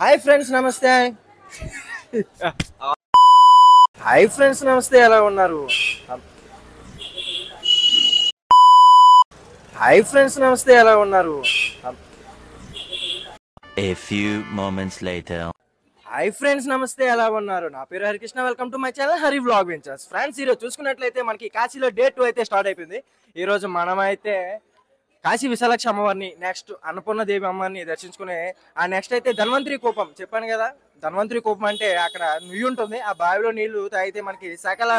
Hi friends నమస్తే. Hi friends నమస్తే, ఎలా ఉన్నారు? హాయ్ ఫ్రెండ్స్ నమస్తే, ఎలా ఉన్నారు? A few moments later. Hi friends నమస్తే, ఎలా ఉన్నారు? నా పేరు Harikrishna. Welcome to my channel Hari vlog ventures. Friends, ఈరోజు చూసుకున్నట్లయితే మనకి కాశీలో డే 2 అయితే స్టార్ట్ అయిపోయింది. ఈరోజు మనమైతే కాశీ విశాలాక్షి అమ్మవారిని, నెక్స్ట్ అన్నపూర్ణ దేవి అమ్మవారిని దర్శించుకునే ఆ నెక్స్ట్ అయితే ధన్వంతరి కూపం. చెప్పాను కదా, ధన్వంతరి కూపం అంటే అక్కడ నుయ్యి ఉంటుంది. ఆ బావిలో నీళ్లు తాగితే మనకి సకల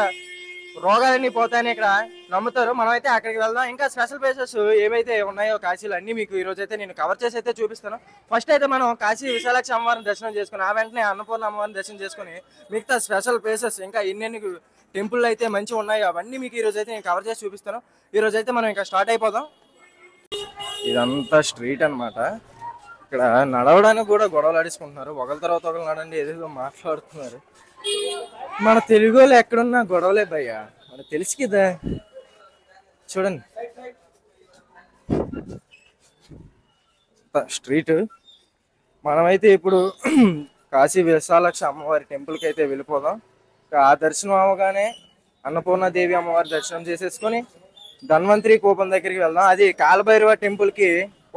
రోగాలన్నీ పోతాయని ఇక్కడ నమ్ముతారు. మనం అయితే అక్కడికి వెళ్దాం. ఇంకా స్పెషల్ ప్లేసెస్ ఏవైతే ఉన్నాయో కాశీలో అన్ని మీకు ఈ రోజు అయితే నేను కవర్ చేసి అయితే చూపిస్తాను. ఫస్ట్ అయితే మనం కాశీ విశాలాక్షి అమ్మవారిని దర్శనం చేసుకుని ఆ వెంటనే అన్నపూర్ణ అమ్మవారిని దర్శనం చేసుకుని మిగతా స్పెషల్ ప్లేసెస్ ఇంకా ఎన్నెన్ని టెంపుల్ అయితే మంచిగా ఉన్నాయో అవన్నీ మీకు ఈ రోజు అయితే నేను కవర్ చేసి చూపిస్తాను. ఈ రోజు అయితే మనం ఇంకా స్టార్ట్ అయిపోదాం. ఇదంతా స్ట్రీట్ అన్నమాట. ఇక్కడ నడవడానికి కూడా గొడవలు ఆడేసుకుంటున్నారు. ఒకరి తర్వాత ఒకరు నడండి ఏదేదో మాట్లాడుతున్నారు. మన తెలుగు వాళ్ళు ఎక్కడున్నా గొడవలే భయ్యా, మనకు తెలుసు కదా. చూడండి స్ట్రీట్. మనమైతే ఇప్పుడు కాశీ విశాలాక్షి అమ్మవారి టెంపుల్కి అయితే వెళ్ళిపోదాం. ఆ దర్శనం అవగానే అన్నపూర్ణాదేవి అమ్మవారి దర్శనం చేసేసుకొని ధన్వంతరి కూపం దగ్గరికి వెళ్దాం. అది కాలభైరవ టెంపుల్కి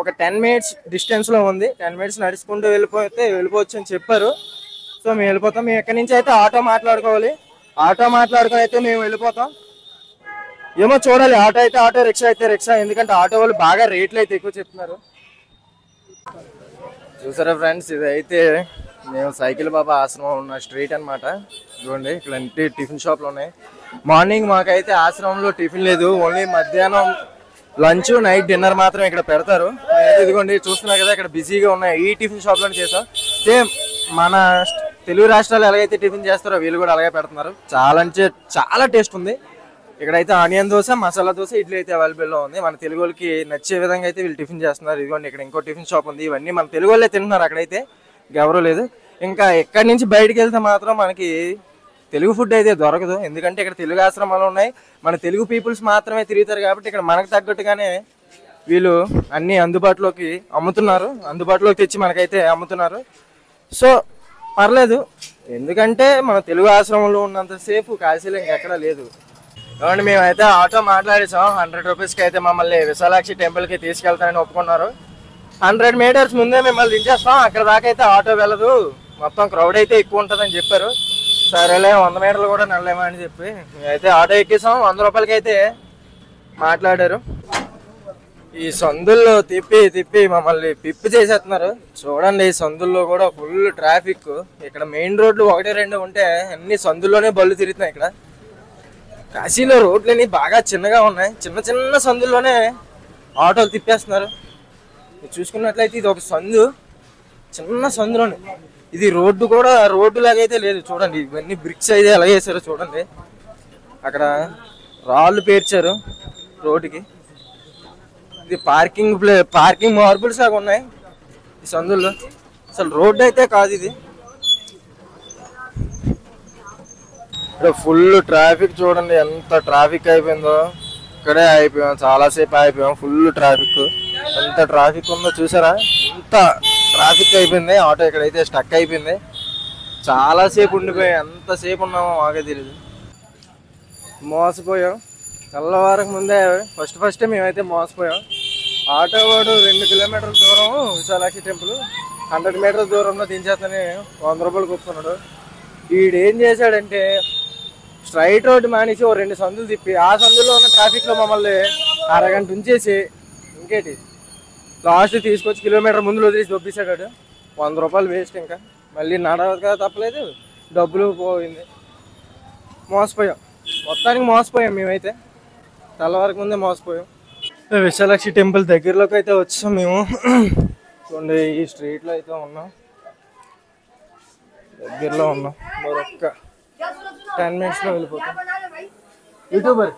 ఒక 10 minutes డిస్టెన్స్లో ఉంది. 10 minutes నడుచుకుంటూ వెళ్ళిపోవచ్చు అని చెప్పారు. సో మేము వెళ్ళిపోతాం. మేము ఎక్కడి నుంచి అయితే ఆటో మాట్లాడుకోవాలి. ఆటో మాట్లాడుకొని అయితే మేము వెళ్ళిపోతాం. ఏమో చూడాలి, ఆటో అయితే ఆటో, రిక్షా అయితే రిక్షా. ఎందుకంటే ఆటో వాళ్ళు బాగా రేట్లు అయితే ఎక్కువ చెప్తున్నారు. చూసారా ఫ్రెండ్స్, ఇదైతే మేము సైకిల్ బాబా ఆశ్రమం ఉన్న స్ట్రీట్ అనమాట. చూడండి ఇక్కడ అన్ని టిఫిన్ షాప్లు ఉన్నాయి. మార్నింగ్ మాకైతే ఆశ్రమంలో టిఫిన్ లేదు, ఓన్లీ మధ్యాహ్నం లంచ్ నైట్ డిన్నర్ మాత్రం ఇక్కడ పెడతారు. ఇదిగోండి చూస్తున్నారు కదా, ఇక్కడ బిజీగా ఉన్నాయి. ఈ టిఫిన్ షాప్లోనే చేసాం. సేమ్ మన తెలుగు రాష్ట్రాలు ఎలాగైతే టిఫిన్ చేస్తారో వీళ్ళు కూడా అలాగే పెడుతున్నారు. చాలా టేస్ట్ ఉంది. ఇక్కడైతే ఆనియన్ దోశ, మసాలా దోశ, ఇడ్లీ అయితే అవైలబుల్లో ఉంది. మన తెలుగు వాళ్ళకి నచ్చే విధంగా అయితే వీళ్ళు టిఫిన్ చేస్తున్నారు. ఇదిగోండి ఇక్కడ ఇంకో టిఫిన్ షాప్ ఉంది. ఇవన్నీ మన తెలుగు వాళ్ళే తింటున్నారు. అక్కడైతే ఎవరూ లేదు. ఇంకా ఎక్కడి నుంచి బయటికి వెళ్తే మాత్రం మనకి తెలుగు ఫుడ్ అయితే దొరకదు. ఎందుకంటే ఇక్కడ తెలుగు ఆశ్రమాలు ఉన్నాయి, మన తెలుగు పీపుల్స్ మాత్రమే తిరుగుతారు. కాబట్టి ఇక్కడ మనకు తగ్గట్టుగానే వీళ్ళు అన్నీ అందుబాటులోకి తెచ్చి మనకైతే అమ్ముతున్నారు. సో పర్లేదు, ఎందుకంటే మన తెలుగు ఆశ్రమంలో ఉన్నంతసేపు కాశీలో ఇంకెక్కడా లేదు. కాబట్టి మేమైతే ఆటో మాట్లాడేసాం. 100 రూపీస్కి అయితే మమ్మల్ని విశాలాక్షి టెంపుల్కి తీసుకెళ్తానని ఒప్పుకున్నారు. 100 meters ముందే మిమ్మల్ని దించేస్తాం, అక్కడ దాకా అయితే ఆటో వెళ్ళదు, మొత్తం క్రౌడ్ అయితే ఎక్కువ ఉంటుందని చెప్పారు. సరేలే 100 meterలు కూడా నడలేమా అని చెప్పి మేమైతే ఆటో ఎక్కేసాం. 100 రూపాయలకి అయితే మాట్లాడారు. ఈ సందుల్లో తిప్పి మమ్మల్ని పిప్పి చేసేస్తున్నారు. చూడండి, ఈ సందుల్లో కూడా ఫుల్ ట్రాఫిక్. ఇక్కడ మెయిన్ రోడ్లు 1, 2 ఉంటే అన్ని సందుల్లోనే బళ్ళు తిరుగుతున్నాయి. ఇక్కడ కాశీలో రోడ్లన్నీ బాగా చిన్నగా ఉన్నాయి. చిన్న సందుల్లోనే ఆటోలు తిప్పేస్తున్నారు. చూసుకున్నట్లయితే ఇది ఒక సందు, చిన్న సందులోనే. ఇది రోడ్డు కూడా రోడ్డు లాగైతే లేదు. చూడండి, ఇవన్నీ బ్రిక్స్ అయితే ఎలా వేసారో చూడండి. అక్కడ రాళ్ళు పేర్చారు రోడ్డుకి. ఇది పార్కింగ్ మార్బుల్స్ లాగా ఉన్నాయి ఈ సందుల్లో. అసలు రోడ్డు అయితే కాదు ఇది. ఇక్కడ ఫుల్ ట్రాఫిక్. చూడండి ఎంత ట్రాఫిక్ అయిపోయిందో. ఇక్కడే అయిపోయాం, చాలాసేపు అయిపోయాం. Full traffic. ఎంత ట్రాఫిక్ ఉందో చూసారా, ఎంత ట్రాఫిక్ అయిపోయింది. ఆటో ఇక్కడైతే స్టక్ అయిపోయింది. చాలాసేపు ఉండిపోయాం. ఎంతసేపు ఉన్నామో మాకే తెలియదు. మోసపోయాం. తెల్లవారకు ముందే ఫస్ట్ మేమైతే మోసపోయాం. ఆటో వాడు 2 kilometers దూరం విశాలాక్షి టెంపుల్, 100 meters దూరంలో దించేస్తని 100 రూపాయలు కొప్పుకున్నాడు. వీడేం చేశాడంటే స్ట్రైట్ రోడ్డు మానేసి 2 సందులు తిప్పి ఆ సందులో ఉన్న ట్రాఫిక్లో మమ్మల్ని అరగంట ఉంచేసి ఇంకేటి లాస్ట్ తీసుకొచ్చి కిలోమీటర్ ముందు వదిలేసి దొబ్బేశాడు. 100 రూపాయలు వేస్ట్. ఇంకా మళ్ళీ నడవక తప్పలేదు, డబ్బులు పోయింది. మోసపోయాం, మొత్తానికి మోసపోయాం. మేమైతే తెల్లవారికి ముందే మోసపోయాం. విశాలాక్షి టెంపుల్ దగ్గరలోకి అయితే వచ్చాం మేము. చూడండి, ఈ స్ట్రీట్లో అయితే ఉన్నాం, దగ్గరలో ఉన్నాం. మరొక్క 10 minutesలో వెళ్ళిపోతాం. యూట్యూబర్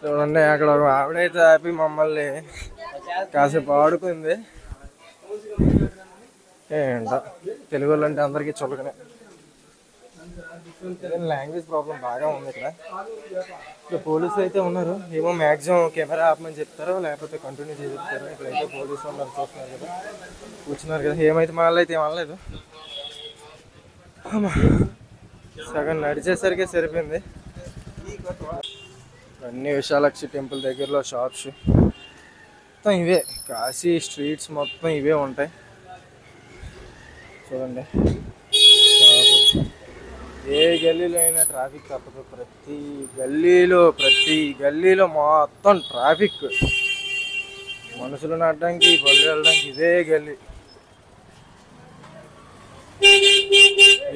చూడండి, అక్కడ ఒక ఆవిడైతే ఆపి మమ్మల్ని కాసేపు ఆడుకుంది. ఏంటో తెలుగు వాళ్ళు అంటే అందరికీ చులకనే. లాంగ్వేజ్ ప్రాబ్లం బాగా ఉంది ఇక్కడ. ఇక్కడ పోలీసులు అయితే ఉన్నారు, ఏమో మ్యాక్సిమం కెమెరా ఆపమని చెప్తారో లేకపోతే కంటిన్యూ చేస్తారో. ఇక్కడైతే పోలీసులు ఉన్నారు, చూస్తున్నారు కదా, కూర్చున్నారు కదా. ఏమైతే మళ్ళీ అయితే ఏమనలేదు. సగం నడిచేసరికి సరిపోయింది. అన్ని విశాలాక్షి టెంపుల్ దగ్గరలో షాప్స్ మొత్తం ఇవే. కాశీ స్ట్రీట్స్ మొత్తం ఇవే ఉంటాయి చూడండి. ఏ గల్లీలో అయినా ట్రాఫిక్ తప్పదు. ప్రతి గల్లీలో మొత్తం ట్రాఫిక్. మనుషులు నడడానికి, బళ్ళు వెళ్ళడానికి ఇదే గల్లీ.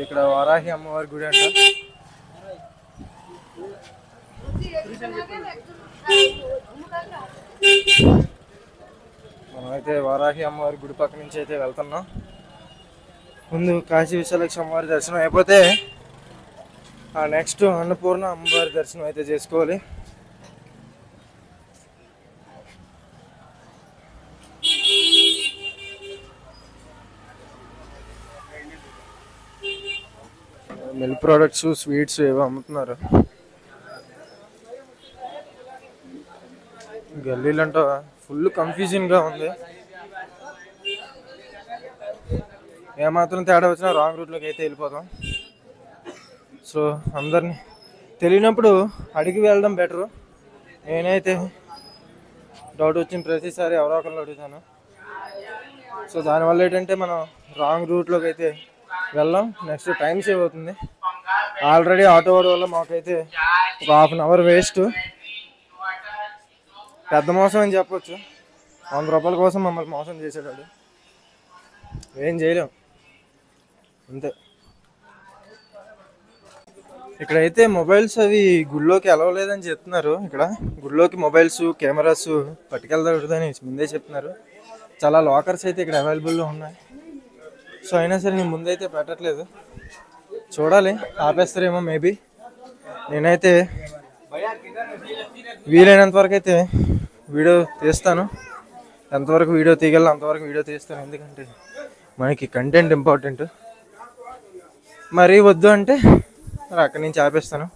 ఇక్కడ వారాహి అమ్మవారి గుడి అంట. మనమైతే వారాహి అమ్మవారి గుడి పక్క నుంచి అయితే వెళ్తున్నాం. ముందు కాశీ విశాలాక్షి అమ్మవారి దర్శనం అయిపోతే నెక్స్ట్ అన్నపూర్ణ అమ్మవారి దర్శనం అయితే చేసుకోవాలి. మిల్క్ ప్రోడక్ట్స్, స్వీట్స్ ఏవో అమ్ముతున్నారు. గల్లీలంట ఫుల్ కన్ఫ్యూజన్గా ఉంది. ఏమాత్రం తేడా వచ్చినా రాంగ్ రూట్లోకి అయితే వెళ్ళిపోతాం. సో అందరినీ తెలియనప్పుడు అడిగి వెళ్ళడం బెటరు. నేనైతే డౌట్ వచ్చిన ప్రతిసారి ఎవరో ఒకరిని అడుగుతాను. సో దానివల్ల ఏంటంటే మనం రాంగ్ రూట్లోకి అయితే వెళ్ళాం. నెక్స్ట్ టైం సేవ్ అవుతుంది. ఆల్రెడీ ఆటో వాడి వల్ల మాకైతే ఒక ½ అన్ అవర్ వేస్ట్. పెద్ద మోసం అని చెప్పొచ్చు. 100 రూపాయల కోసం మమ్మల్ని మోసం చేసేటాడు. ఏం చేయలేం, అంతే. ఇక్కడైతే మొబైల్స్ అవి గుళ్ళోకి అలవలేదని చెప్తున్నారు. ఇక్కడ గుళ్ళోకి మొబైల్స్, కెమెరాస్ పట్టుకెళ్తాడని ముందే చెప్తున్నారు. చాలా లాకర్స్ అయితే ఇక్కడ అవైలబుల్లో ఉన్నాయి. సో అయినా సరే నేను ముందైతే పెట్టట్లేదు. చూడాలి, ఆపేస్తారేమో మేబీ. నేనైతే వీలైనంత వరకు అయితే వీడియో తీస్తాను. ఎంతవరకు వీడియో తీయగలను అంతవరకు వీడియో తీస్తాను. ఎందుకంటే మనకి కంటెంట్ ఇంపార్టెంట్. మరీ వద్దు అంటే మరి అక్కడి నుంచి ఆపేస్తాను.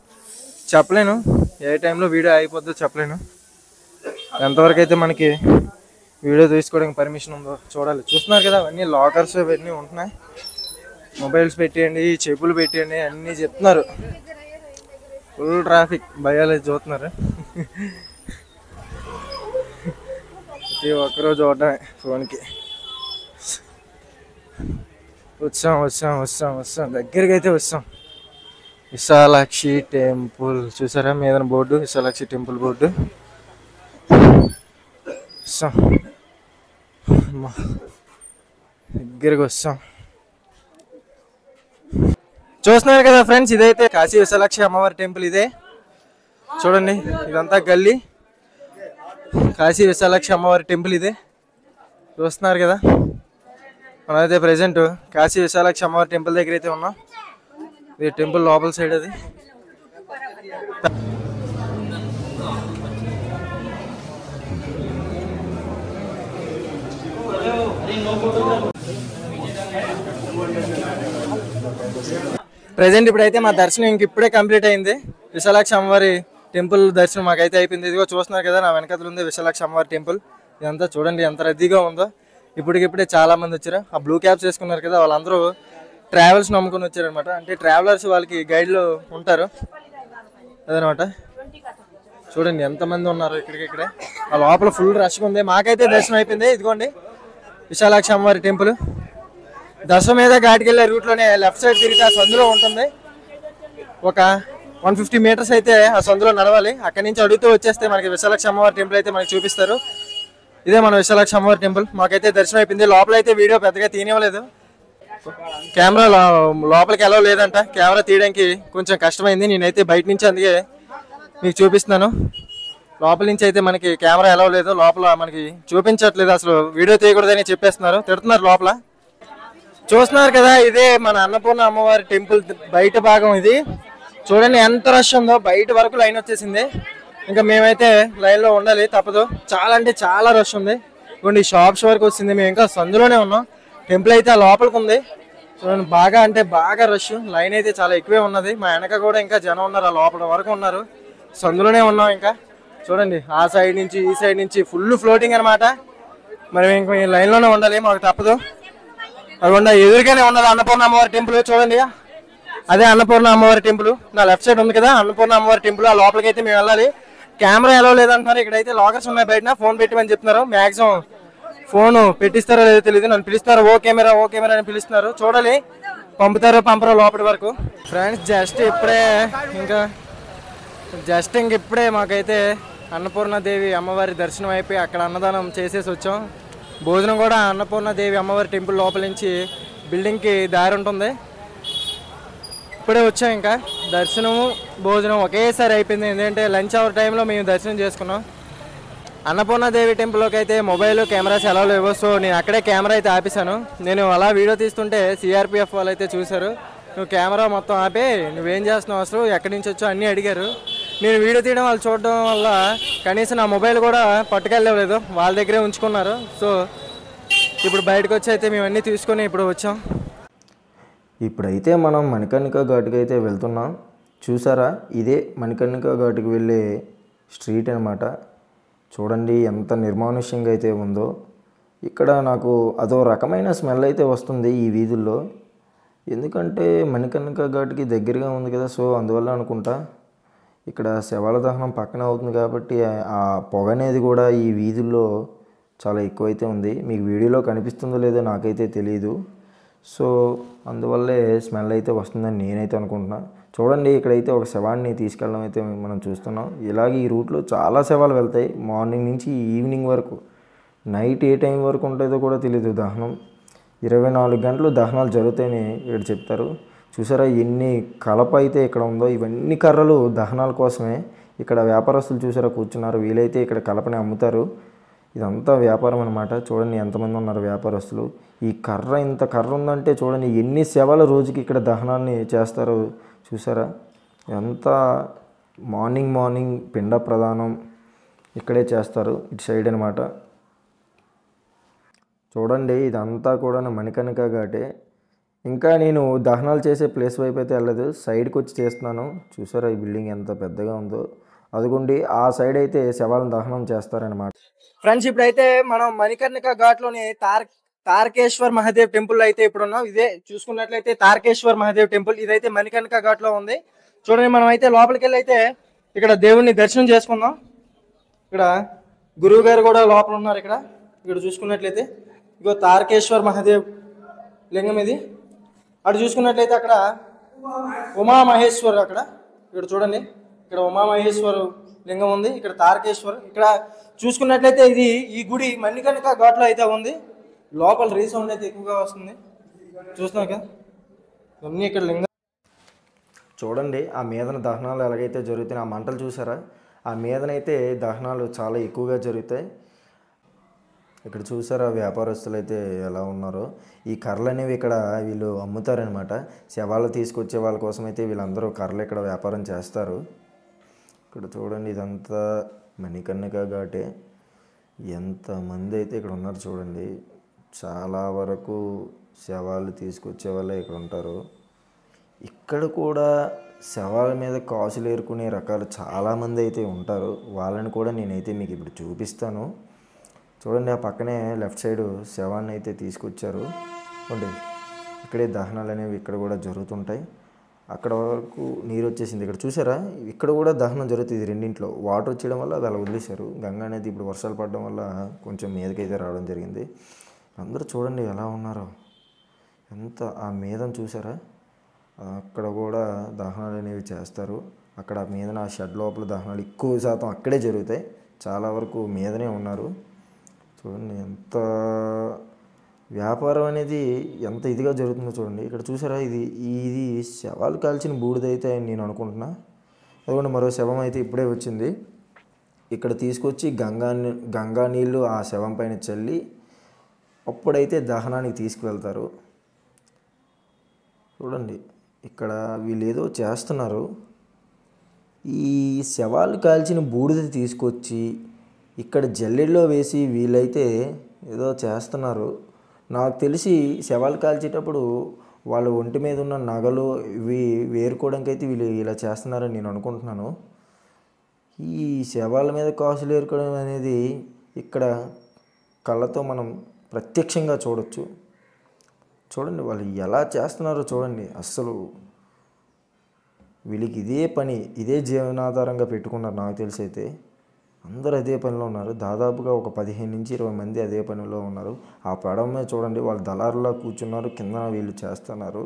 చెప్పలేను ఏ టైంలో వీడియో అయిపోద్దో చెప్పలేను. ఎంతవరకు అయితే మనకి వీడియో తీసుకోవడానికి పర్మిషన్ ఉందో చూడాలి. చూస్తున్నారు కదా, అవన్నీ లాకర్స్ ఇవన్నీ ఉంటున్నాయి. మొబైల్స్ పెట్టేయండి, చెప్పులు పెట్టేయండి అన్నీ చెప్తున్నారు. ఫుల్ ట్రాఫిక్, భయాలు చూస్తున్నారు. ప్రతి ఒక్కరూ చూడటమే ఫోన్కి. వచ్చాం దగ్గరికి అయితే వచ్చాం. విశాలాక్షి టెంపుల్ చూసారా మీద బోర్డు, విశాలాక్షి టెంపుల్ బోర్డు. దగ్గరికి వస్తాం. చూస్తున్నారు కదా ఫ్రెండ్స్, ఇదైతే కాశీ విశాలాక్షి అమ్మవారి టెంపుల్. ఇదే చూడండి, ఇదంతా గల్లీ. కాశీ విశాలాక్షి అమ్మవారి టెంపుల్ ఇదే. చూస్తున్నారు కదా, మనమైతే ప్రెజెంట్ కాశీ విశాలాక్షి అమ్మవారి టెంపుల్ దగ్గర అయితే ఉన్నాం. ఇది టెంపుల్ లోపల సైడ్. అది ప్రెజెంట్ ఇప్పుడైతే మా దర్శనం ఇంక ఇప్పుడే కంప్లీట్ అయింది. విశాలాక్షి అమ్మవారి టెంపుల్ దర్శనం మాకైతే అయిపోయింది. ఇదిగో చూస్తున్నారు కదా, నా వెనకతలు ఉంది విశాలాక్షి అమ్మవారి టెంపుల్. ఇదంతా చూడండి ఎంత రద్దీగా ఉందో. ఇప్పటికిప్పుడే చాలా మంది వచ్చారు. ఆ బ్లూ క్యాప్స్ వేసుకున్నారు కదా, వాళ్ళందరూ ట్రావెల్స్ నమ్ముకొని వచ్చారనమాట. అంటే ట్రావెలర్స్, వాళ్ళకి గైడ్లు ఉంటారు అదనమాట. చూడండి ఎంతమంది ఉన్నారు ఇక్కడికిక్కడే. ఆ లోపల ఫుల్ రష్గా ఉంది. మాకైతే దర్శనం అయిపోయింది. ఇదిగోండి విశాలాక్షి అమ్మవారి టెంపుల్. దశ మీద ఘాటికి వెళ్ళే రూట్లోనే లెఫ్ట్ సైడ్ తిరిగితే ఆ సందులో ఉంటుంది. ఒక 150 మీటర్స్ అయితే ఆ సందులో నడవాలి. అక్కడి నుంచి అడుగుతూ వచ్చేస్తే మనకి విశాలాక్షి అమ్మవారి టెంపుల్ అయితే మనకి చూపిస్తారు. ఇదే మన విశాలాక్షి అమ్మవారి టెంపుల్. మాకైతే దర్శనం అయిపోయింది. లోపల అయితే వీడియో పెద్దగా తీయనివ్వలేదు. కెమెరా లోపలికి ఎలా లేదంట. కెమెరా తీయడానికి కొంచెం కష్టమైంది. నేనైతే బయట నుంచి అందుకే మీకు చూపిస్తున్నాను. లోపల నుంచి అయితే మనకి కెమెరా ఎలా లేదు. లోపల మనకి చూపించట్లేదు. అసలు వీడియో తీయకూడదని చెప్పేస్తున్నారు, తిడుతున్నారు లోపల. చూస్తున్నారు కదా, ఇదే మన అన్నపూర్ణ అమ్మవారి టెంపుల్ బయట భాగం. ఇది చూడండి ఎంత రష్ ఉందో. బయట వరకు లైన్ వచ్చేసింది. ఇంకా మేమైతే లైన్లో ఉండాలి, తప్పదు. చాలా అంటే చాలా రష్ ఉంది. ఇవ్వండి షాప్స్ వరకు వచ్చింది. మేము ఇంకా సందులోనే ఉన్నాం. టెంపుల్ అయితే ఆ లోపలికి ఉంది. చూడండి బాగా అంటే బాగా రష్, లైన్ అయితే చాలా ఎక్కువే ఉన్నది. మా వెనక కూడా ఇంకా జనం ఉన్నారు, ఆ లోపల వరకు ఉన్నారు. సో అందులోనే ఉన్నాం ఇంకా. చూడండి ఆ సైడ్ నుంచి ఈ సైడ్ నుంచి ఫుల్ ఫ్లోటింగ్ అనమాట. మరి ఇంక ఈ లైన్లోనే ఉండాలి, మాకు తప్పదు. అదిగోండి ఎదురుగానే ఉన్నది అన్నపూర్ణ అమ్మవారి టెంపుల్. చూడండి అదే అన్నపూర్ణ అమ్మవారి టెంపుల్. నా లెఫ్ట్ సైడ్ ఉంది కదా అన్నపూర్ణ అమ్మవారి టెంపుల్. ఆ లోపలికి అయితే మేము వెళ్ళాలి. కెమెరా ఎలా లేదంటున్నారు. ఇక్కడైతే లాకర్స్ ఉన్నాయి, బయట ఫోన్ పెట్టమని చెప్తున్నారు. మ్యాక్సిమం ఫోన్ పెట్టిస్తారో లేదో తెలియదు, నన్ను పిలుస్తున్నారు ఓ కెమెరా అని పిలుస్తున్నారు. చూడాలి పంపుతారో పంపరో లోపలి వరకు. ఫ్రెండ్స్ జస్ట్ ఇంక ఇప్పుడే మాకైతే అన్నపూర్ణదేవి అమ్మవారి దర్శనం అయిపోయి అక్కడ అన్నదానం చేసేసి వచ్చాం. భోజనం కూడా అన్నపూర్ణదేవి అమ్మవారి టెంపుల్ లోపల నుంచి బిల్డింగ్కి దారి ఉంటుంది. ఇప్పుడే వచ్చాం, ఇంకా దర్శనము భోజనం ఒకేసారి అయిపోయింది. ఎందుకంటే లంచ్ అవర్ టైంలో మేము దర్శనం చేసుకున్నాం. అన్నపూర్ణదేవి టెంపుల్లోకి అయితే మొబైల్ కెమెరాస్ ఎలా లేవో, సో నేను అక్కడే కెమెరా అయితే ఆపేశాను. నేను అలా వీడియో తీస్తుంటే సిఆర్పిఎఫ్ వాళ్ళు అయితే చూశారు. నువ్వు కెమెరా మొత్తం ఆపే, నువ్వేం చేస్తున్నావు, అసలు ఎక్కడి నుంచి వచ్చావు అన్నీ అడిగారు. నేను వీడియో తీయడం వాళ్ళు చూడడం వల్ల కనీసం నా మొబైల్ కూడా పట్టుకెళ్ళలేదు, వాళ్ళ దగ్గరే ఉంచుకున్నారు. సో ఇప్పుడు బయటకు వచ్చి అయితే మేము అన్నీ తీసుకొని ఇప్పుడు వచ్చాం. ఇప్పుడైతే మనం మణికర్ణిక ఘాట్కి అయితే వెళ్తున్నాం. చూసారా, ఇదే మణికర్ణిక ఘాట్కి వెళ్ళే స్ట్రీట్ అనమాట. చూడండి ఎంత నిర్మానుష్యంగా అయితే ఉందో. ఇక్కడ నాకు అదో రకమైన స్మెల్ అయితే వస్తుంది ఈ వీధుల్లో. ఎందుకంటే మణికర్ణిక ఘాట్కి దగ్గరగా ఉంది కదా, సో అందువల్ల అనుకుంటా. ఇక్కడ శవాల దహనం పక్కన అవుతుంది కాబట్టి ఆ పొగ అనేది కూడా ఈ వీధుల్లో చాలా ఎక్కువైతే ఉంది. మీకు వీడియోలో కనిపిస్తుందో లేదో నాకైతే తెలియదు. సో అందువల్లే స్మెల్ అయితే వస్తుందని నేనైతే అనుకుంటున్నా. చూడండి ఇక్కడైతే ఒక శవాన్ని తీసుకెళ్ళడం అయితే మనం చూస్తున్నాం. ఇలాగే ఈ రూట్లో చాలా శవాలు వెళ్తాయి, మార్నింగ్ నుంచి ఈవినింగ్ వరకు. నైట్ ఏ టైం వరకు ఉంటుందో కూడా తెలియదు దహనం. 24 గంటలు దహనాలు జరుగుతాయని ఇక్కడ చెప్తారు. చూసారా ఎన్ని కలప అయితే ఇక్కడ ఉందో. ఇవన్నీ కర్రలు దహనాల కోసమే. ఇక్కడ వ్యాపారస్తులు చూసారా కూర్చున్నారు, వీలైతే ఇక్కడ కలపని అమ్ముతారు. ఇదంతా వ్యాపారం అనమాట. చూడండి ఎంతమంది ఉన్నారు వ్యాపారస్తులు. ఈ కర్ర ఇంత కర్ర ఉందంటే చూడండి ఎన్ని శవాల రోజుకి ఇక్కడ దహనాన్ని చేస్తారో చూసారా. ఎంత మార్నింగ్ పిండ ప్రదానం ఇక్కడే చేస్తారు, ఇటు సైడ్ అనమాట. చూడండి ఇదంతా కూడా మణికర్ణిక ఘాటే. ఇంకా నేను దహనాలు చేసే ప్లేస్ వైపు అయితే వెళ్ళలేదు, సైడ్కి వచ్చి చేస్తున్నాను. చూసారా ఈ బిల్డింగ్ ఎంత పెద్దగా ఉందో. అదిగోండి ఆ సైడ్ అయితే శవాలను దహనం చేస్తారనమాట. ఫ్రెండ్స్ ఇప్పుడైతే మనం మణికర్ణిక ఘాట్లోని తారకేశ్వర్ మహాదేవ్ టెంపుల్ అయితే ఇప్పుడు ఉన్నాం. ఇదే చూసుకున్నట్లయితే తారకేశ్వర్ మహాదేవ్ టెంపుల్, ఇదైతే మణికర్ణిక ఘాట్లో ఉంది. చూడండి మనం అయితే లోపలికి వెళ్ళి అయితే ఇక్కడ దేవుణ్ణి దర్శనం చేసుకుందాం. ఇక్కడ గురువు గారు కూడా లోపల ఉన్నారు. ఇక్కడ చూసుకున్నట్లయితే ఇగో తారకేశ్వర్ మహాదేవ్ లింగం ఇది. అటు చూసుకున్నట్లయితే అక్కడ ఉమామహేశ్వర్, ఇక్కడ చూడండి ఇక్కడ ఉమామహేశ్వరు లింగం ఉంది. ఇక్కడ తారకేశ్వర్. ఇక్కడ చూసుకున్నట్లయితే ఇది ఈ గుడి మణికర్ణిక ఘాట్లో అయితే ఉంది. లోపల రీసౌండ్ అయితే ఎక్కువగా వస్తుంది, చూస్తున్నాక ఇవన్నీ ఇక్కడ లింగం. చూడండి ఆ మీదన దహనాలు ఎలాగైతే జరుగుతాయి, ఆ మంటలు చూసారా, ఆ మీదనైతే దహనాలు చాలా ఎక్కువగా జరుగుతాయి. ఇక్కడ చూసారా వ్యాపారస్తులు అయితే ఎలా ఉన్నారో. ఈ కర్రలు అనేవి ఇక్కడ వీళ్ళు అమ్ముతారనమాట. శవాలు తీసుకొచ్చే వాళ్ళ కోసం అయితే వీళ్ళందరూ కర్రలు ఇక్కడ వ్యాపారం చేస్తారు. ఇక్కడ చూడండి ఇదంతా మణికర్ణిక ఘాటే. ఎంతమంది అయితే ఇక్కడ ఉన్నారు చూడండి. చాలా వరకు శవాలు తీసుకొచ్చే వాళ్ళే ఇక్కడ ఉంటారు. ఇక్కడ కూడా శవాల మీద కాసులు ఏరుకునే రకాలు చాలామంది అయితే ఉంటారు. వాళ్ళని కూడా నేనైతే మీకు ఇప్పుడు చూపిస్తాను. చూడండి ఆ పక్కనే లెఫ్ట్ సైడ్ శవాన్ని అయితే తీసుకొచ్చారు. చూడండి ఇక్కడే దహనాలు అనేవి ఇక్కడ కూడా జరుగుతుంటాయి. అక్కడ వరకు నీరు వచ్చేసింది. ఇక్కడ చూసారా ఇక్కడ కూడా దహనం జరుగుతుంది. రెండింట్లో వాటర్ వచ్చేయడం వల్ల అది అలా వదిలేశారు. గంగా అనేది ఇప్పుడు వర్షాలు పడడం వల్ల కొంచెం మీదకైతే రావడం జరిగింది. అందరూ చూడండి ఎలా ఉన్నారో. ఎంత ఆ మీదను చూసారా, అక్కడ కూడా దహనాలు అనేవి చేస్తారు. అక్కడ మీదన ఆ షెడ్ లోపల దహనాలు ఎక్కువ శాతం అక్కడే జరుగుతాయి. చాలా వరకు మీదనే ఉన్నారు. చూడండి ఎంత వ్యాపారం అనేది ఎంత ఇదిగా జరుగుతుందో చూడండి. ఇక్కడ చూసారా ఇది శవాలు కాల్చిన బూడిదైతే నేను అనుకుంటున్నా. అదిగోండి మరో శవం అయితే ఇప్పుడే వచ్చింది. ఇక్కడ తీసుకొచ్చి గంగా నీళ్ళు ఆ శవం పైన చల్లి అప్పుడైతే దహనానికి తీసుకువెళ్తారు. చూడండి ఇక్కడ వీళ్ళు ఏదో చేస్తున్నారు. ఈ శవాలు కాల్చిన బూడిద తీసుకొచ్చి ఇక్కడ జల్లెడలో వేసి వీళ్ళైతే ఏదో చేస్తున్నారు. నాకు తెలిసి శవాలు కాల్చేటప్పుడు వాళ్ళ ఒంటి మీద ఉన్న నగలు ఇవి వేరుకోవడానికి అయితే వీళ్ళు ఇలా చేస్తున్నారని నేను అనుకుంటున్నాను. ఈ శవాల మీద కాసులు ఏరుకోవడం అనేది ఇక్కడ కళ్ళతో మనం ప్రత్యక్షంగా చూడొచ్చు. చూడండి వాళ్ళు ఎలా చేస్తున్నారో చూడండి. అస్సలు వీళ్ళకి ఇదే పని, ఇదే జీవనాధారంగా పెట్టుకున్నారు. నాకు తెలిసి అయితే అందరూ అదే పనిలో ఉన్నారు. దాదాపుగా ఒక 15 నుంచి 20 మంది అదే పనిలో ఉన్నారు. ఆ పడవ మీద చూడండి వాళ్ళు దళారులా కూర్చున్నారు, కింద వీళ్ళు చేస్తున్నారు.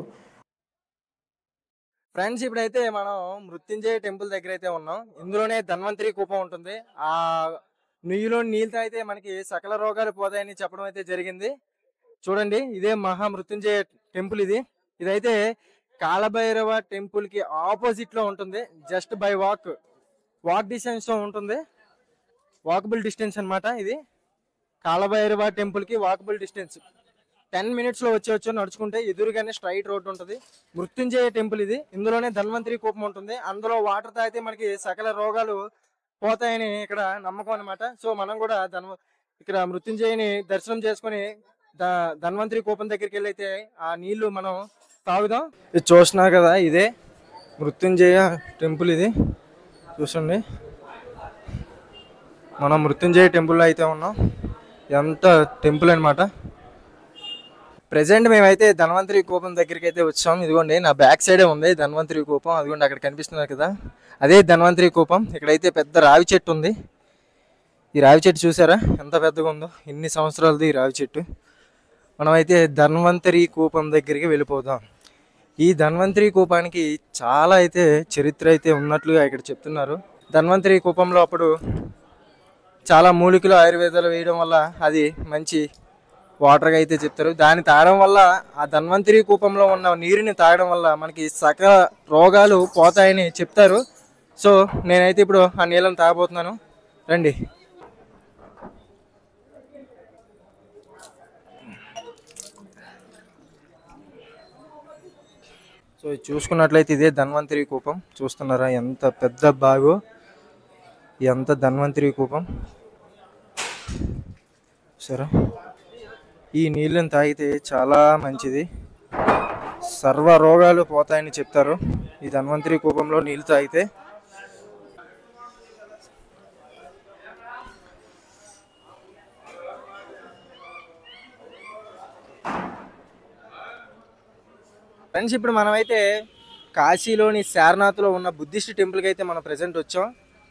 ఫ్రెండ్స్ ఇప్పుడైతే మనం మృత్యుంజయ టెంపుల్ దగ్గర అయితే ఉన్నాం. ఇందులోనే ధన్వంతరి కూపం ఉంటుంది. ఆ నుయ్యిలో నీళ్ళు తాగితే మనకి సకల రోగాలు పోతాయని చెప్పడం అయితే జరిగింది. చూడండి ఇదే మహా మృత్యుంజయ టెంపుల్. ఇదైతే కాలభైరవ టెంపుల్ కి ఆపోజిట్ లో ఉంటుంది. జస్ట్ బై వాక్ డిస్టెన్స్ లో ఉంటుంది. వాకబుల్ డిస్టెన్స్ అన్నమాట. ఇది కాలభైరవ టెంపుల్ కి వాకబుల్ డిస్టెన్స్ 10 minutes లో వచ్చేవచ్చు నడుచుకుంటే. ఎదురుగానే స్ట్రైట్ రోడ్ ఉంటుంది. మృత్యుంజయ టెంపుల్ ఇది. ఇందులోనే ధన్వంతరి కూపం ఉంటుంది. అందులో వాటర్ తాగితే మనకి సకల రోగాలు పోతాయని ఇక్కడ నమ్మకం అనమాట. సో మనం కూడా ఇక్కడ మృత్యుంజయని దర్శనం చేసుకుని ధన్వంతరి కూపం దగ్గరికి వెళ్ళి అయితే ఆ నీళ్లు మనం తాగుదాం. ఇది చూస్తున్నారు కదా, ఇదే మృత్యుంజయ టెంపుల్. ఇది చూసండి, మనం మృత్యుంజయ టెంపుల్లో అయితే ఉన్నాం. ఎంత టెంపుల్ అనమాట. ప్రెసెంట్ మేమైతే ధన్వంతరి కూపం దగ్గరికి అయితే వచ్చాం. ఇదిగోండి నా బ్యాక్ సైడే ఉంది ధన్వంతరి కూపం. అదిగోండి అక్కడ కనిపిస్తున్నారు కదా, అదే ధన్వంతరి కూపం. ఇక్కడైతే పెద్ద రావి చెట్టు ఉంది. ఈ రావి చెట్టు చూసారా ఎంత పెద్దగా ఉందో, ఎన్ని సంవత్సరాలది ఈ రావి చెట్టు. మనమైతే ధన్వంతరి కూపం దగ్గరికి వెళ్ళిపోదాం. ఈ ధన్వంతరి కూపానికి చాలా అయితే చరిత్ర అయితే ఉన్నట్లుగా ఇక్కడ చెప్తున్నారు. ధన్వంతరి కూపంలో అప్పుడు చాలా మూలికలు ఆయుర్వేదాలు వేయడం వల్ల అది మంచి వాటర్గా అయితే చెప్తారు. దాన్ని తాగడం వల్ల, ఆ ధన్వంతరి కూపంలో ఉన్న నీరుని తాగడం వల్ల మనకి సకల రోగాలు పోతాయని చెప్తారు. సో నేనైతే ఇప్పుడు ఆ నీళ్ళని తాగబోతున్నాను. రండి. సో చూసుకున్నట్లయితే ఇదే ధన్వంతరి కూపం. చూస్తున్నారా ఎంత పెద్ద బాగో, ఎంత ధన్వంతరి కూపం. సరే, ఈ నీళ్ళని తాగితే చాలా మంచిది, సర్వ రోగాలు పోతాయని చెప్తారు ఈ ధన్వంతరి కూపంలో నీళ్ళు తాగితే. ఫ్రెండ్స్ ఇప్పుడు మనమైతే కాశీలోని సారనాథ్లో ఉన్న బుద్ధిస్ట్ టెంపుల్కి అయితే మనం ప్రెసెంట్ వచ్చాం.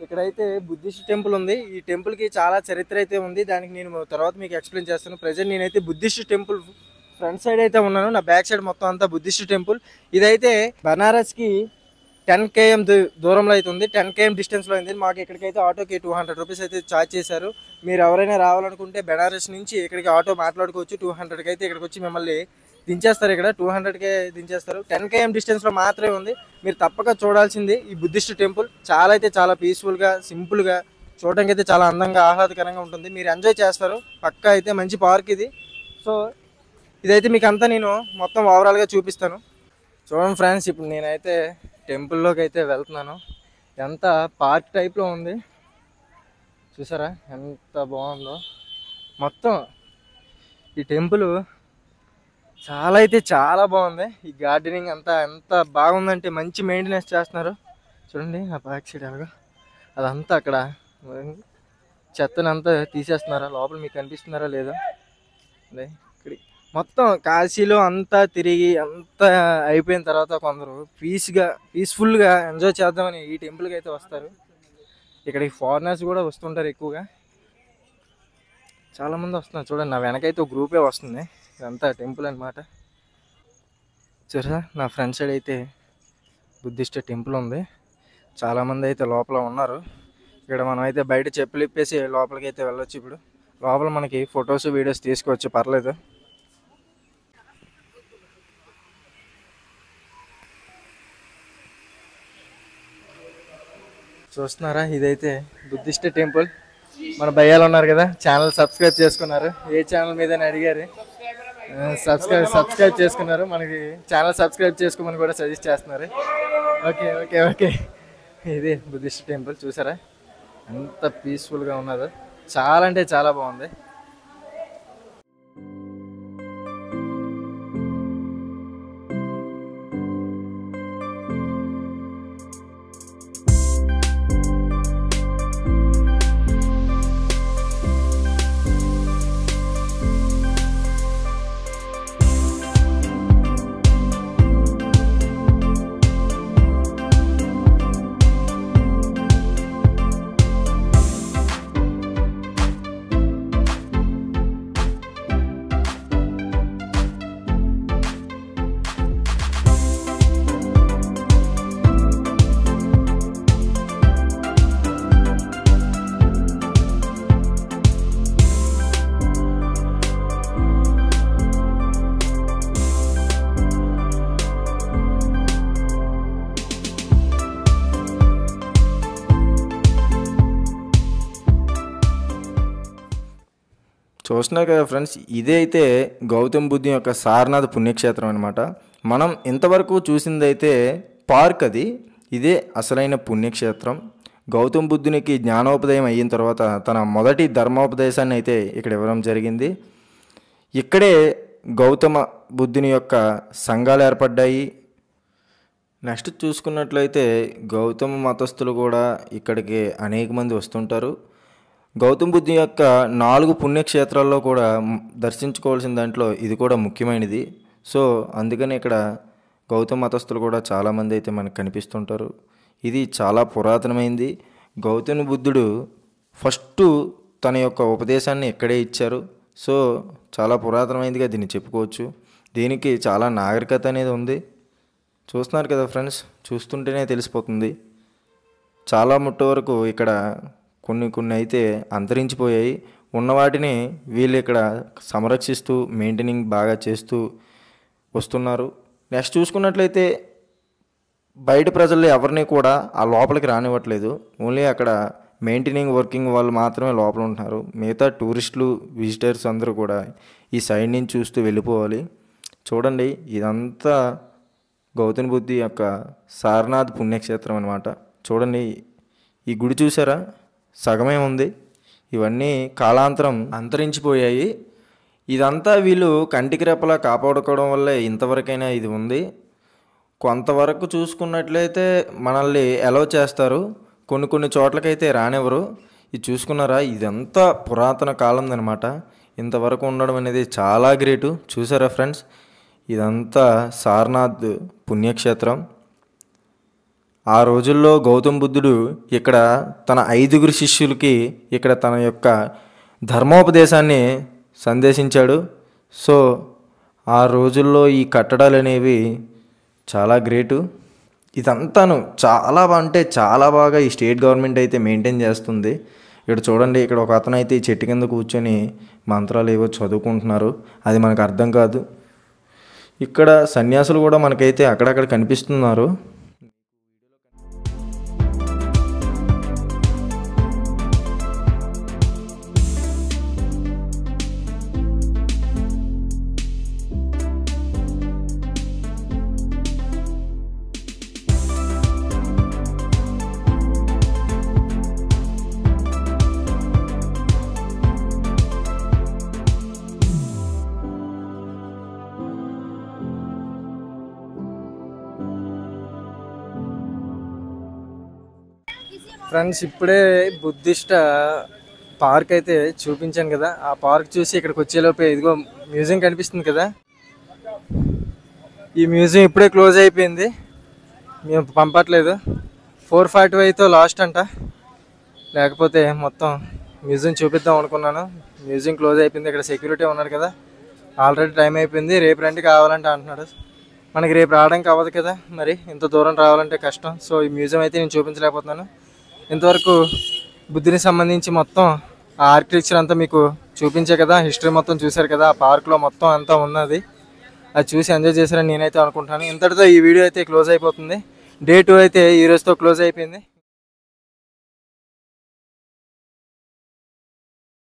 ఇక్కడైతే బుద్ధిస్ట్ టెంపుల్ ఉంది. ఈ టెంపుల్కి చాలా చరిత్ర అయితే ఉంది. దానికి నేను తర్వాత మీకు ఎక్స్ప్లెయిన్ చేస్తాను. ప్రెసెంట్ నేనైతే బుద్ధిస్ట్ టెంపుల్ ఫ్రంట్ సైడ్ అయితే ఉన్నాను. నా బ్యాక్ సైడ్ మొత్తం అంతా బుద్ధిస్ట్ టెంపుల్. ఇదైతే బనారస్కి 10 km దూరంలో అయితే ఉంది. 10 km డిస్టెన్స్లో ఉంది. మాకు ఇక్కడికైతే ఆటోకి 200 రూపీస్ అయితే ఛార్జ్ చేశారు. మీరు ఎవరైనా రావాలనుకుంటే బనారస్ నుంచి ఇక్కడికి ఆటో మాట్లాడుకోవచ్చు. 200కి అయితే ఇక్కడికి వచ్చి మిమ్మల్ని దించేస్తారు. ఇక్కడ 200కే దించేస్తారు. 10 km డిస్టెన్స్లో మాత్రమే ఉంది. మీరు తప్పక చూడాల్సింది ఈ బుద్ధిస్ట్ టెంపుల్. చాలా అయితే చాలా పీస్ఫుల్గా, సింపుల్గా, చూడడానికి అయితే చాలా అందంగా, ఆహ్లాదకరంగా ఉంటుంది. మీరు ఎంజాయ్ చేస్తారు పక్కా. అయితే మంచి పార్క్ ఇది. సో ఇదైతే మీకు అంతా నేను మొత్తం ఓవరాల్గా చూపిస్తాను. చూడండి ఫ్రెండ్స్, ఇప్పుడు నేనైతే టెంపుల్లోకి అయితే వెళ్తున్నాను. ఎంత పార్క్ టైప్లో ఉంది చూసారా, ఎంత బాగుందో. మొత్తం ఈ టెంపుల్ చాలా అయితే చాలా బాగుంది. ఈ గార్డెనింగ్ అంతా ఎంత బాగుందంటే మంచి మెయింటెనెన్స్ చేస్తున్నారు. చూడండి ఆ బ్యాక్ సైడ్ అలాగా అదంతా అక్కడ చెత్తనంతా తీసేస్తున్నారా. లోపల మీకు కనిపిస్తున్నారా లేదా, అదే ఇక్కడ మొత్తం కాశీలో అంతా తిరిగి అంతా అయిపోయిన తర్వాత కొందరు పీస్ఫుల్గా ఎంజాయ్ చేద్దామని ఈ టెంపుల్కి అయితే వస్తారు. ఇక్కడికి ఫారినర్స్ కూడా వస్తుంటారు ఎక్కువగా, చాలామంది వస్తున్నారు. చూడండి నా వెనకైతే ఒక గ్రూపే వస్తుంది. ఇదంతా టెంపుల్ అనమాట. చూసారా నా ఫ్రంట్ సైడ్ అయితే బుద్ధిస్ట్ టెంపుల్ ఉంది. చాలామంది అయితే లోపల ఉన్నారు. ఇక్కడ మనం అయితే బయట చెప్పులు ఇప్పేసి లోపలికి అయితే వెళ్ళొచ్చు. ఇప్పుడు లోపల మనకి ఫొటోస్ వీడియోస్ తీసుకోవచ్చు, పర్లేదు. చూస్తున్నారా ఇదైతే బుద్ధిస్ట్ టెంపుల్. మన భయ్యాలు ఉన్నారు కదా, ఛానల్ సబ్స్క్రైబ్ చేసుకున్నారు. ఏ ఛానల్ మీద అడిగారు, సబ్స్క్రైబ్ చేసుకున్నారు. మనకి ఛానల్ సబ్స్క్రైబ్ చేసుకోమని కూడా సజెస్ట్ చేస్తున్నారు. ఓకే ఓకే ఓకే ఇది బుద్ధిస్ట్ టెంపుల్. చూసారా ఎంత పీస్ఫుల్గా ఉన్నదో, చాలా అంటే చాలా బాగుంది. చూస్తున్నారు కదా ఫ్రెండ్స్, ఇదే అయితే గౌతమ్ బుద్ధుని యొక్క సారనాథ్ పుణ్యక్షేత్రం అనమాట. మనం ఇంతవరకు చూసిందైతే పార్క్, ఇదే అసలైన పుణ్యక్షేత్రం. గౌతమ్ బుద్ధునికి జ్ఞానోపదయం అయిన తర్వాత తన మొదటి ధర్మోపదేశాన్ని అయితే ఇక్కడ ఇవ్వడం జరిగింది. ఇక్కడే గౌతమ బుద్ధుని యొక్క సంఘాలు ఏర్పడ్డాయి. నెక్స్ట్ చూసుకున్నట్లయితే గౌతమ మతస్థులు కూడా ఇక్కడికి అనేక మంది వస్తుంటారు. గౌతమ్ బుద్ధుని యొక్క 4 పుణ్యక్షేత్రాల్లో కూడా దర్శించుకోవాల్సిన దాంట్లో ఇది కూడా ముఖ్యమైనది. సో అందుకని ఇక్కడ గౌతమ మతస్థులు కూడా చాలామంది అయితే మనకు కనిపిస్తుంటారు. ఇది చాలా పురాతనమైంది. గౌతమ బుద్ధుడు ఫస్ట్ తన యొక్క ఉపదేశాన్ని ఇక్కడే ఇచ్చారు. సో చాలా పురాతనమైందిగా దీన్ని చెప్పుకోవచ్చు. దీనికి చాలా నాగరికత అనేది ఉంది. చూస్తున్నారు కదా ఫ్రెండ్స్, చూస్తుంటేనే తెలిసిపోతుంది. చాలా ముట్ట వరకు ఇక్కడ కొన్ని అయితే అంతరించిపోయాయి. ఉన్న వాటిని వీళ్ళు ఇక్కడ సంరక్షిస్తూ మెయింటైనింగ్ బాగా చేస్తూ వస్తున్నారు. నెక్స్ట్ చూసుకున్నట్లయితే బయట ప్రజలు ఎవరిని కూడా ఆ లోపలికి రానివ్వట్లేదు. ఓన్లీ అక్కడ మెయింటైనింగ్ వర్కింగ్ వాళ్ళు మాత్రమే లోపల ఉంటున్నారు. మిగతా టూరిస్టులు విజిటర్స్ అందరూ కూడా ఈ సైడ్ నుంచి చూస్తూ వెళ్ళిపోవాలి. చూడండి, ఇదంతా గౌతమ బుద్ధి యొక్క సారనాథ్ పుణ్యక్షేత్రం అనమాట. చూడండి, ఈ గుడి చూసారా, సగమే ఉంది. ఇవన్నీ కాలాంతరం అంతరించిపోయాయి. ఇదంతా వీళ్ళు కంటికి రెప్పలా కాపాడుకోవడం వల్లే ఇంతవరకైనా ఇది ఉంది. కొంతవరకు చూసుకున్నట్లయితే మనల్ని అలౌ చేస్తారు, కొన్ని చోట్లకైతే రానివ్వరు. ఇది చూసుకున్నారా, ఇదంతా పురాతన కాలం అనమాట. ఇంతవరకు ఉండడం అనేది చాలా గ్రేటు. చూసారా ఫ్రెండ్స్, ఇదంతా సారనాథ్ పుణ్యక్షేత్రం. ఆ రోజుల్లో గౌతమ బుద్ధుడు ఇక్కడ తన 5 శిష్యులకి ఇక్కడ తన యొక్క ధర్మోపదేశాన్ని సందేశించాడు. సో ఆ రోజుల్లో ఈ కట్టడాలు అనేవి చాలా గ్రేటు. ఇదంతాను చాలా బాగా ఈ స్టేట్ గవర్నమెంట్ అయితే మెయింటైన్ చేస్తుంది. ఇక్కడ చూడండి, ఇక్కడ ఒక అతను అయితే ఈ చెట్టు కింద కూర్చొని మంత్రాలు ఏవో చదువుకుంటున్నారు. అది మనకు అర్థం కాదు. ఇక్కడ సన్యాసులు కూడా మనకైతే అక్కడక్కడ కనిపిస్తున్నారు. ఫ్రెండ్స్, ఇప్పుడే బుద్ధిస్ట్ పార్క్ అయితే చూపించాను కదా. ఆ పార్క్ చూసి ఇక్కడికి వచ్చేలోపే ఇదిగో మ్యూజియం కనిపిస్తుంది కదా. ఈ మ్యూజియం ఇప్పుడే క్లోజ్ అయిపోయింది. మేము పంపట్లేదు. 4:45తో లాస్ట్ అంట. లేకపోతే మొత్తం మ్యూజియం చూపిద్దాం అనుకున్నాను. మ్యూజియం క్లోజ్ అయిపోయింది. ఇక్కడ సెక్యూరిటీ ఉన్నారు కదా, ఆల్రెడీ టైం అయిపోయింది, రేపు రండి కావాలంటే అంటున్నాడు. మనకి రేపు రావడానికి అవ్వదు కదా, మరి ఇంత దూరం రావాలంటే కష్టం. సో ఈ మ్యూజియం అయితే నేను చూపించలేకపోతున్నాను. ఇంతవరకు బుద్ధుని సంబంధించి మొత్తం ఆ ఆర్కిటెక్చర్ అంతా మీకు చూపించే కదా, హిస్టరీ మొత్తం చూశారు కదా. ఆ పార్క్లో మొత్తం అంతా ఉన్నది. అది చూసి ఎంజాయ్ చేశారని నేనైతే అనుకుంటాను. ఇంతటితో ఈ వీడియో అయితే క్లోజ్ అయిపోతుంది. Day 2 అయితే ఈ రోజుతో క్లోజ్ అయిపోయింది.